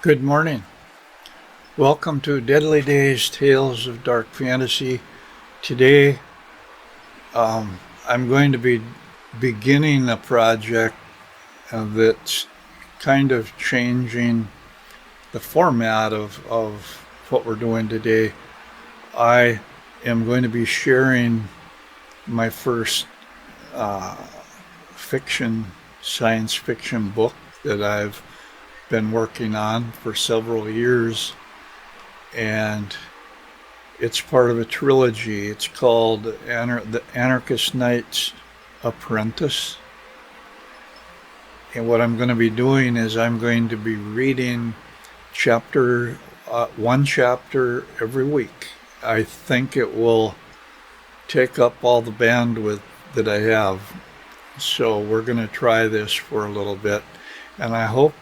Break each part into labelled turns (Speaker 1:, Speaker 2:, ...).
Speaker 1: Good morning. Welcome to Deadly Days Tales of Dark Fantasy. Today, I'm going to be beginning a project that's kind of changing the format of what we're doing today. I am going to be sharing my first uh, science fiction book that I've been working on for several years, and it's part of a trilogy. It's called The Anarchist Knight's Apprentice. And what I'm going to be doing is I'm going to be reading one chapter every week. I think it will take up all the bandwidth that I have. So we're going to try this for a little bit, and I hope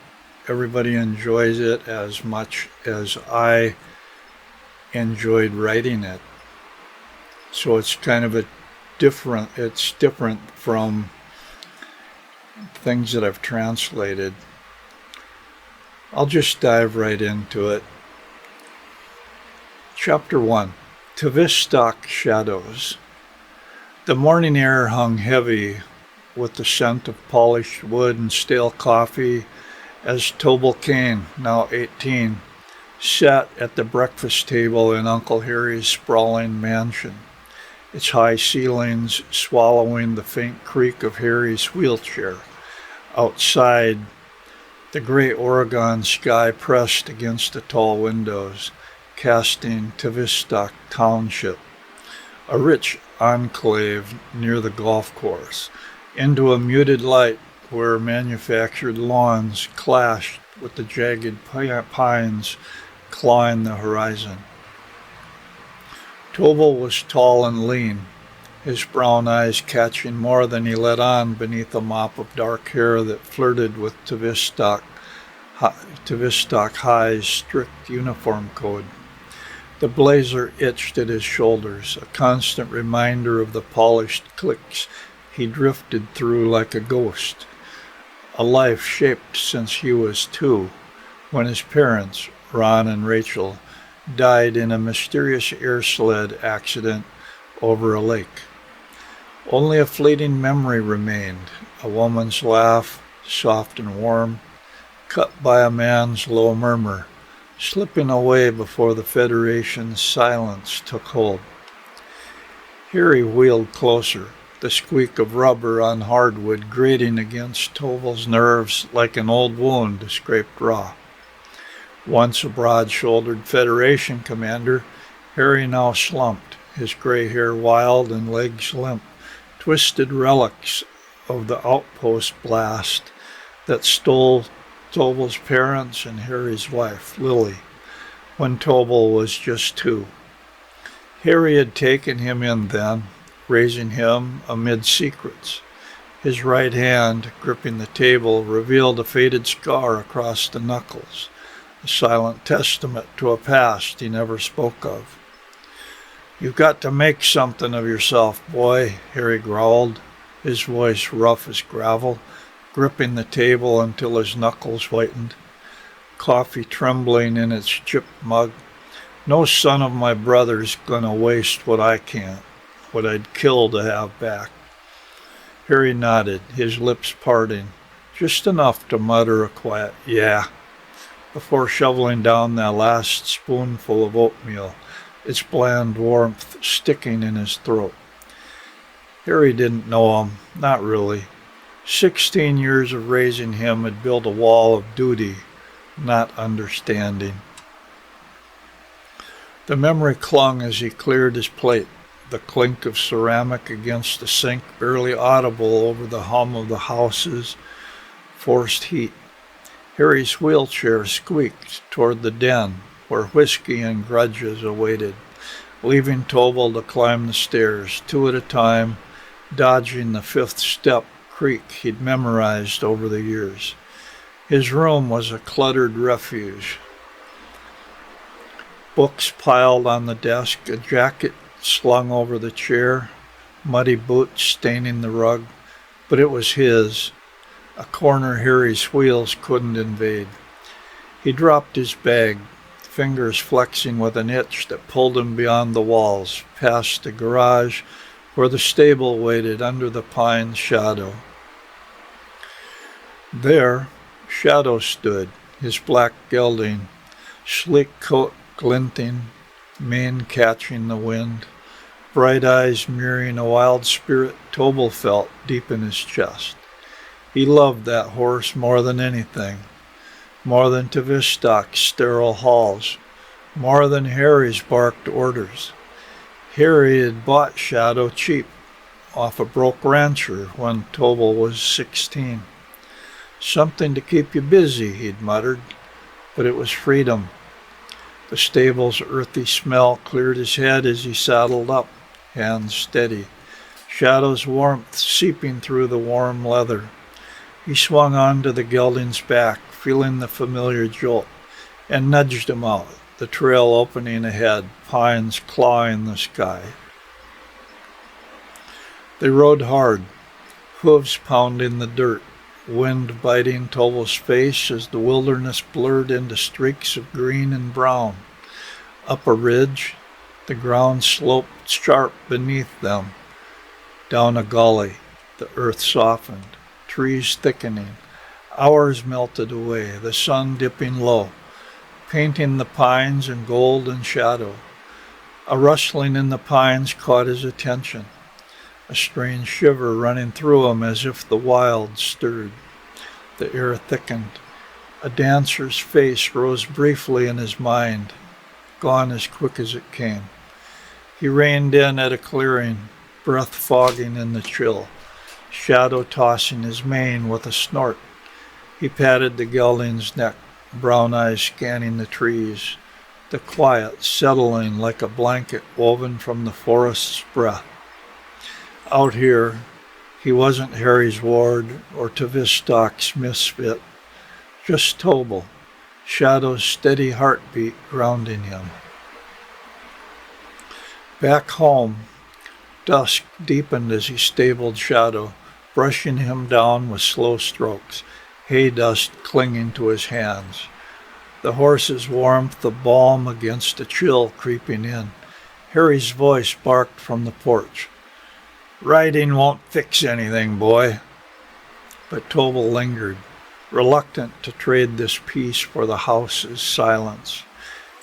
Speaker 1: everybody enjoys it as much as I enjoyed writing it. So it's kind of it's different from things that I've translated. I'll just dive right into it. Chapter 1, Tavistock Shadows. The morning air hung heavy with the scent of polished wood and stale coffee as Tobal Kane, now 18, sat at the breakfast table in Uncle Harry's sprawling mansion, its high ceilings swallowing the faint creak of Harry's wheelchair. Outside, the gray Oregon sky pressed against the tall windows, casting Tavistock Township, a rich enclave near the golf course, into a muted light where manufactured lawns clashed with the jagged pines clawing the horizon. Tobal was tall and lean, his brown eyes catching more than he let on beneath a mop of dark hair that flirted with Tavistock High's strict uniform code. The blazer itched at his shoulders, a constant reminder of the polished cliques he drifted through like a ghost. A life shaped since he was 2, when his parents, Ron and Rachel, died in a mysterious air sled accident over a lake. Only a fleeting memory remained, a woman's laugh, soft and warm, cut by a man's low murmur, slipping away before the Federation's silence took hold. Harry wheeled closer, the squeak of rubber on hardwood grating against Tobal's nerves like an old wound scraped raw. Once a broad-shouldered Federation commander, Harry now slumped, his gray hair wild and legs limp, twisted relics of the outpost blast that stole Tobal's parents and Harry's wife, Lily, when Tobal was just 2. Harry had taken him in then, raising him amid secrets. His right hand, gripping the table, revealed a faded scar across the knuckles, a silent testament to a past he never spoke of. "You've got to make something of yourself, boy," Harry growled, his voice rough as gravel, gripping the table until his knuckles whitened, coffee trembling in its chipped mug. "No son of my brother's gonna waste what I can't, what I'd kill to have back." Harry nodded, his lips parting, just enough to mutter a quiet "yeah," before shoveling down that last spoonful of oatmeal, its bland warmth sticking in his throat. Harry didn't know him, not really. 16 years of raising him had built a wall of duty, not understanding. The memory clung as he cleared his plate, the clink of ceramic against the sink barely audible over the hum of the house's forced heat. Harry's wheelchair squeaked toward the den where whiskey and grudges awaited, leaving Tobal to climb the stairs, 2 at a time, dodging the 5th step creak he'd memorized over the years. His room was a cluttered refuge. Books piled on the desk, a jacket slung over the chair, muddy boots staining the rug, but it was his, a corner Harry's wheels couldn't invade. He dropped his bag, fingers flexing with an itch that pulled him beyond the walls, past the garage where the stable waited under the pine's shadow. There, Shadow stood, his black gelding, sleek coat glinting, mane catching the wind, bright eyes mirroring a wild spirit Tobal felt deep in his chest. He loved that horse more than anything, more than Tavistock's sterile halls, more than Harry's barked orders. Harry had bought Shadow cheap, off a broke rancher when Tobal was 16. Something to keep you busy, he'd muttered, but it was freedom. The stable's earthy smell cleared his head as he saddled up, hands steady, Shadow's warmth seeping through the warm leather. He swung onto the gelding's back, feeling the familiar jolt, and nudged him out, the trail opening ahead, pines clawing the sky. They rode hard, hooves pounding the dirt, wind biting Tobal's face as the wilderness blurred into streaks of green and brown. Up a ridge, the ground sloped sharp beneath them. Down a gully, the earth softened, trees thickening. Hours melted away, the sun dipping low, painting the pines in gold and shadow. A rustling in the pines caught his attention, a strange shiver running through him as if the wild stirred. The air thickened. A dancer's face rose briefly in his mind, gone as quick as it came. He reined in at a clearing, breath fogging in the chill, Shadow tossing his mane with a snort. He patted the gelding's neck, brown eyes scanning the trees, the quiet settling like a blanket woven from the forest's breath. Out here, he wasn't Harry's ward or Tavistock's misfit, just Tobal, Shadow's steady heartbeat grounding him. Back home, dusk deepened as he stabled Shadow, brushing him down with slow strokes, hay dust clinging to his hands. The horse's warmth a balm against a chill creeping in. Harry's voice barked from the porch. "Riding won't fix anything, boy." But Tobal lingered, reluctant to trade this peace for the house's silence.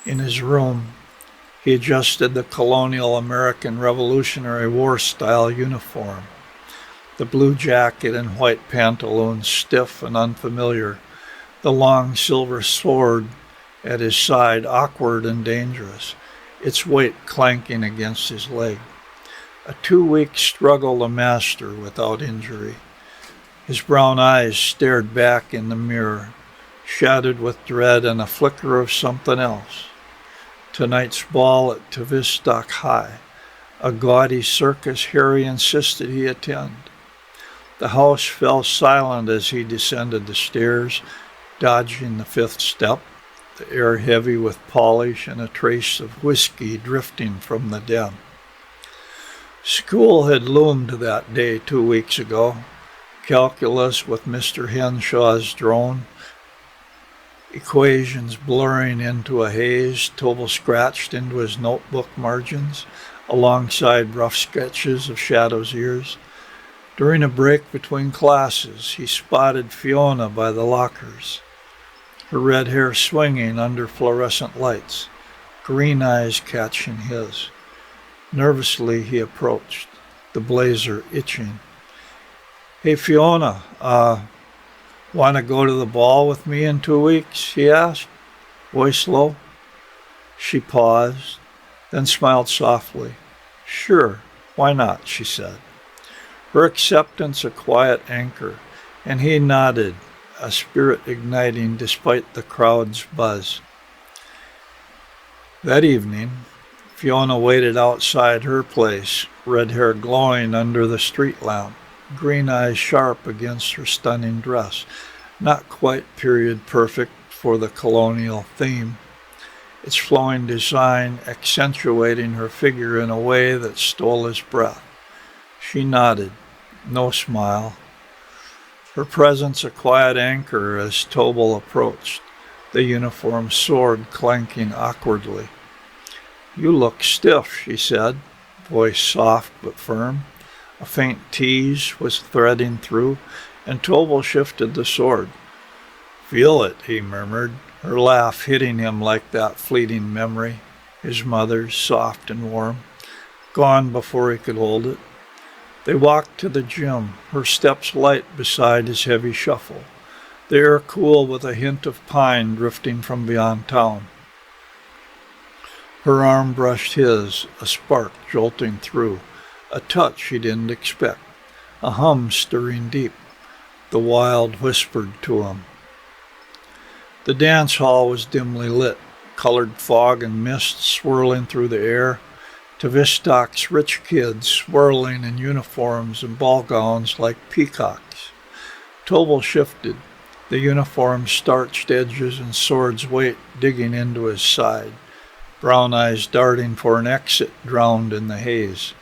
Speaker 1: In his room, he adjusted the colonial American Revolutionary War-style uniform. The blue jacket and white pantaloons stiff and unfamiliar, the long silver sword at his side awkward and dangerous, its weight clanking against his leg. A 2-week struggle to master without injury. His brown eyes stared back in the mirror, shadowed with dread and a flicker of something else. Tonight's ball at Tavistock High, a gaudy circus Harry insisted he attend. The house fell silent as he descended the stairs, dodging the 5th step, the air heavy with polish and a trace of whiskey drifting from the den. School had loomed that day 2 weeks ago. Calculus with Mr. Henshaw's drone. Equations blurring into a haze, Tobal scratched into his notebook margins, alongside rough sketches of Shadow's ears. During a break between classes, he spotted Fiona by the lockers, her red hair swinging under fluorescent lights, green eyes catching his. Nervously he approached, the blazer itching. "Hey, Fiona, want to go to the ball with me in 2 weeks?" he asked, voice low. She paused, then smiled softly. "Sure, why not?" she said. Her acceptance a quiet anchor, and he nodded, a spirit igniting despite the crowd's buzz. That evening, Fiona waited outside her place, red hair glowing under the street lamp, green eyes sharp against her stunning dress, not quite period perfect for the colonial theme, its flowing design accentuating her figure in a way that stole his breath. She nodded, no smile. Her presence a quiet anchor as Tobal approached, the uniform sword clanking awkwardly. "You look stiff," she said, voice soft but firm. A faint tease was threading through, and Tobal shifted the sword. "Feel it," he murmured, her laugh hitting him like that fleeting memory, his mother's, soft and warm, gone before he could hold it. They walked to the gym, her steps light beside his heavy shuffle, the air cool with a hint of pine drifting from beyond town. Her arm brushed his, a spark jolting through, a touch he didn't expect, a hum stirring deep. The wild whispered to him. The dance hall was dimly lit, colored fog and mist swirling through the air. Tavistok's rich kids swirling in uniforms and ball gowns like peacocks. Tobal shifted, the uniform's starched edges and sword's weight digging into his side, brown eyes darting for an exit drowned in the haze.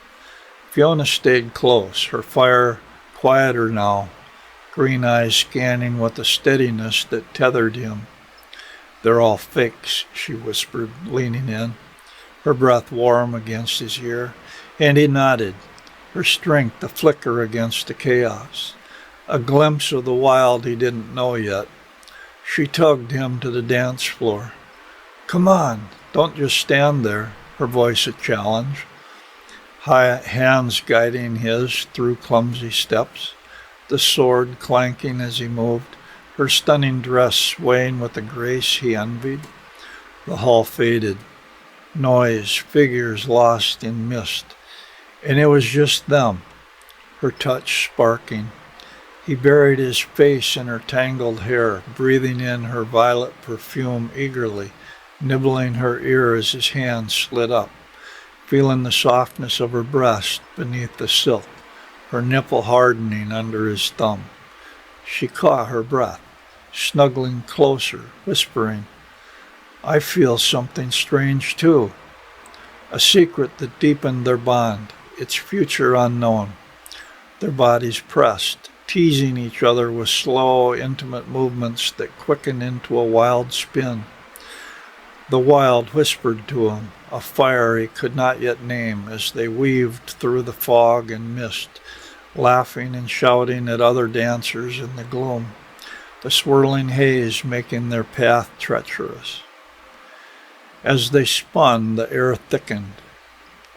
Speaker 1: Fiona stayed close, her fire quieter now, green eyes scanning with a steadiness that tethered him. "They're all fakes," she whispered, leaning in, her breath warm against his ear, and he nodded, her strength a flicker against the chaos, a glimpse of the wild he didn't know yet. She tugged him to the dance floor. "Come on, don't just stand there," her voice a challenge, hands guiding his through clumsy steps, the sword clanking as he moved, her stunning dress swaying with a grace he envied. The hall faded. Noise, figures lost in mist, and it was just them, her touch sparking. He buried his face in her tangled hair, breathing in her violet perfume eagerly, nibbling her ear as his hand slid up, feeling the softness of her breast beneath the silk, her nipple hardening under his thumb. She caught her breath, snuggling closer, whispering, "I feel something strange too." A secret that deepened their bond, its future unknown. Their bodies pressed, teasing each other with slow, intimate movements that quickened into a wild spin. The wild whispered to him, a fire he could not yet name, as they weaved through the fog and mist, laughing and shouting at other dancers in the gloom, the swirling haze making their path treacherous. As they spun, the air thickened,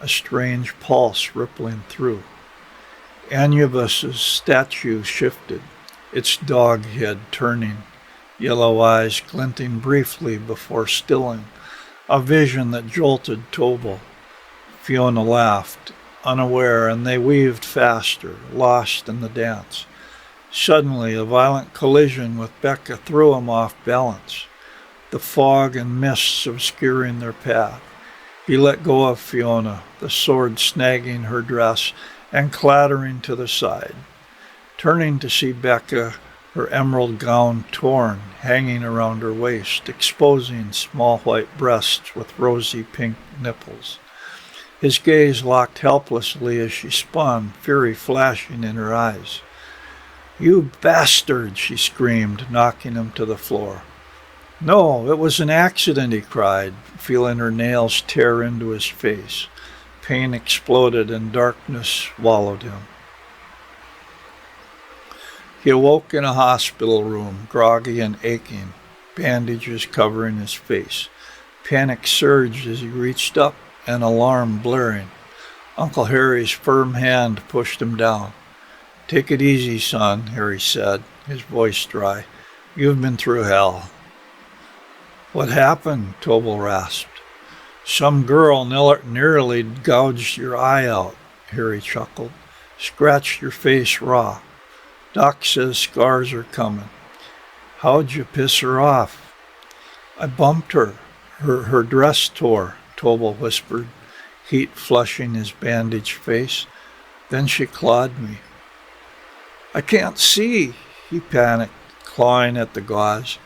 Speaker 1: a strange pulse rippling through. Anubis's statue shifted, its dog head turning, yellow eyes glinting briefly before stilling, a vision that jolted Tobal. Fiona laughed, unaware, and they weaved faster, lost in the dance. Suddenly, a violent collision with Becca threw him off balance, the fog and mists obscuring their path. He let go of Fiona, the sword snagging her dress and clattering to the side. Turning to see Becca, her emerald gown torn, hanging around her waist, exposing small white breasts with rosy pink nipples. His gaze locked helplessly as she spun, fury flashing in her eyes. "You bastard!" she screamed, knocking him to the floor. "No, it was an accident," he cried, feeling her nails tear into his face. Pain exploded and darkness swallowed him. He awoke in a hospital room, groggy and aching, bandages covering his face. Panic surged as he reached up, an alarm blaring. Uncle Harry's firm hand pushed him down. "Take it easy, son," Harry said, his voice dry. "You've been through hell." "What happened?" Tobal rasped. "Some girl nearly gouged your eye out," Harry chuckled. "Scratched your face raw. Doc says scars are coming." "How'd you piss her off?" "I bumped her. Her dress tore," Tobal whispered, heat flushing his bandaged face. "Then she clawed me." "I can't see," he panicked, clawing at the gauze.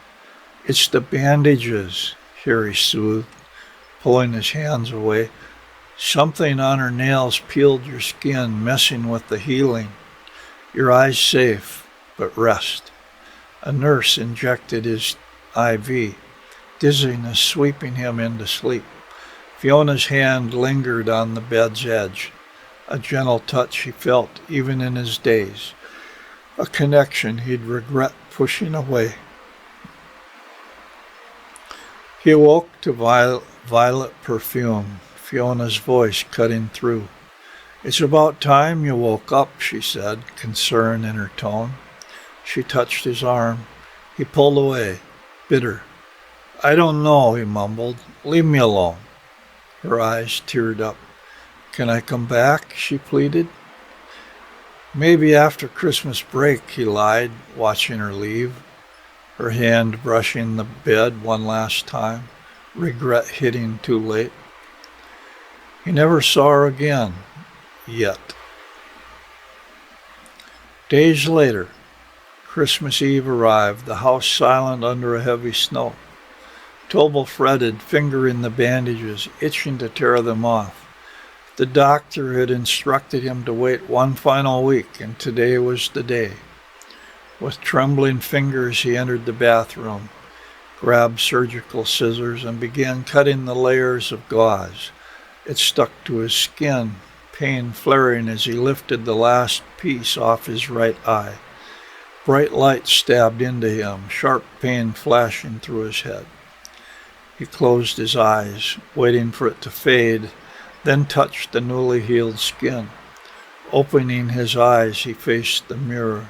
Speaker 1: "It's the bandages," Harry soothed, pulling his hands away. "Something on her nails peeled your skin, messing with the healing. Your eye's safe, but rest." A nurse injected his IV. dizziness sweeping him into sleep. Fiona's hand lingered on the bed's edge, a gentle touch he felt even in his daze, a connection he'd regret pushing away. He awoke to violet perfume, Fiona's voice cutting through. "It's about time you woke up," she said, concern in her tone. She touched his arm. He pulled away, bitter. "I don't know," he mumbled. "Leave me alone." Her eyes teared up. "Can I come back?" she pleaded. "Maybe after Christmas break," he lied, watching her leave, her hand brushing the bed one last time, regret hitting too late. He never saw her again, yet. Days later, Christmas Eve arrived, the house silent under a heavy snow. Tobal fretted, fingering the bandages, itching to tear them off. The doctor had instructed him to wait one final week, and today was the day. With trembling fingers he entered the bathroom, grabbed surgical scissors, and began cutting the layers of gauze. It stuck to his skin, pain flaring as he lifted the last piece off his right eye. Bright light stabbed into him, sharp pain flashing through his head. He closed his eyes, waiting for it to fade, then touched the newly healed skin. Opening his eyes, he faced the mirror.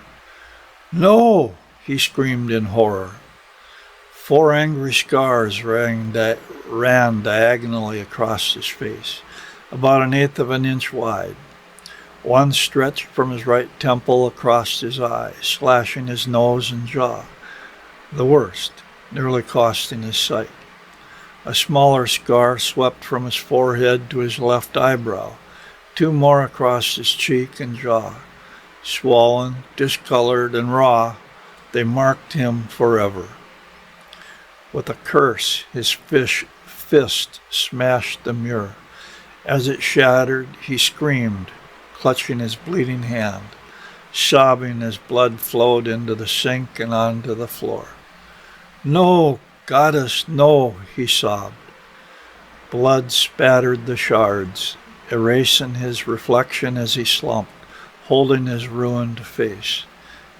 Speaker 1: "No!" he screamed in horror. 4 angry scars ran diagonally across his face, about 1/8 of an inch wide. One stretched from his right temple across his eye, slashing his nose and jaw. The worst, nearly costing his sight. A smaller scar swept from his forehead to his left eyebrow, 2 more across his cheek and jaw. Swollen, discolored, and raw, they marked him forever. With a curse, his fist smashed the mirror. As it shattered, he screamed, clutching his bleeding hand, sobbing as blood flowed into the sink and onto the floor. "No, Goddess, no," he sobbed. Blood spattered the shards, erasing his reflection as he slumped, holding his ruined face.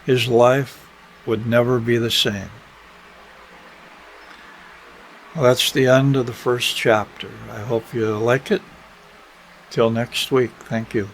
Speaker 1: His life would never be the same. Well, that's the end of the first chapter. I hope you like it. Till next week, thank you.